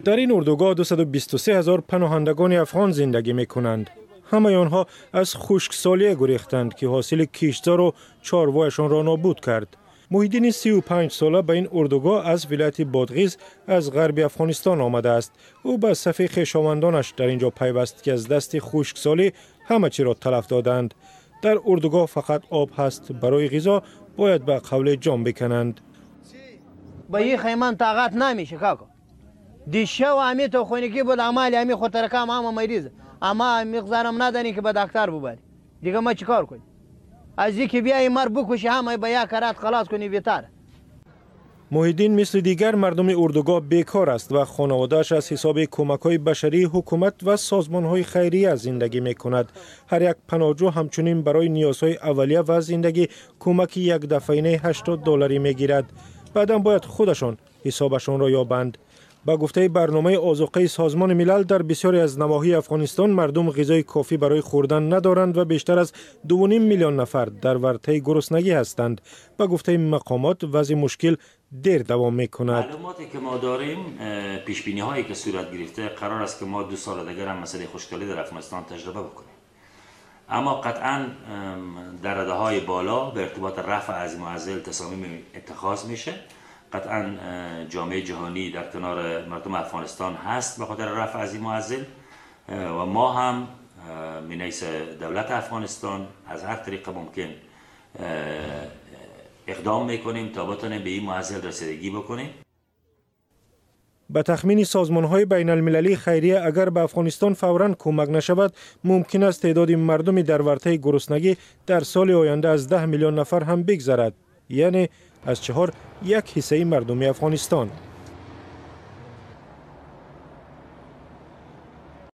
در این اردوگاه 223,000 پناهندگان افغان زندگی می کنند. همه آنها از خشکسالی گریختند که حاصل کشتار و چاروایشان را نابود کرد. محیدین 35 ساله به این اردوگاه از ولایت بادغیس از غرب افغانستان آمده است. او به صف خویشاوندانش در اینجا پیوست که از دست خشکسالی همه چی را تلف دادند. در اردوگاه فقط آب هست، برای غذا باید به قول جان بکنند. با این خیمان طاقت نمیشه کاکا. دیشه و امی تو خونگی بود عمل امی خود ترکم همه مریض. اما مقدارم نداری که به دکتر ببری. دیگه ما چیکار کنیم؟ از اینکه بیای مر بکشی همه به یک کرات خلاص کنی بهتره. محیدین مثل دیگر مردم اردوگاه بیکار است و خانواده‌اش از حساب کمک‌های بشری حکومت و سازمان‌های خیریه زندگی می‌کند. هر یک پناهجو همچنین برای نیازهای اولیه و زندگی کمک یک دفعه‌ای $80 می‌گیرد. بعداً باید خودشان حسابشان را یابند. با گفته برنامه آذوقه سازمان ملل در بسیاری از نواحی افغانستان مردم غذای کافی برای خوردن ندارند و بیشتر از 2.5 میلیون نفر در ورطه گرسنگی هستند. با گفته مقامات وضع مشکل دیر دوام می‌کند. معلوماتی که ما داریم، پیش بینی هایی که صورت گرفته، قرار است که ما 2 سال دیگر هم مسئله خشکسالی در افغانستان تجربه بکنیم. اما قطعاً در رده‌های بالا به ارتباط رفع عزم و عزل تصامیم اتخاذ میشه. قطعاً جامعه جهانی در کنار مردم افغانستان هست به خاطر رفع عزم و عزل و ما هم من حیث دولت افغانستان از هر طریق ممکن اقدام میکنیم تا بتونیم به این معضل رسیدگی بکنیم. به تخمین سازمان‌های بین المللی خیریه اگر به افغانستان فوراً کمک نشود ممکن است تعداد مردم در ورطه گرسنگی در سال آینده از 10 میلیون نفر هم بگذرد، یعنی از 1/4 مردم افغانستان.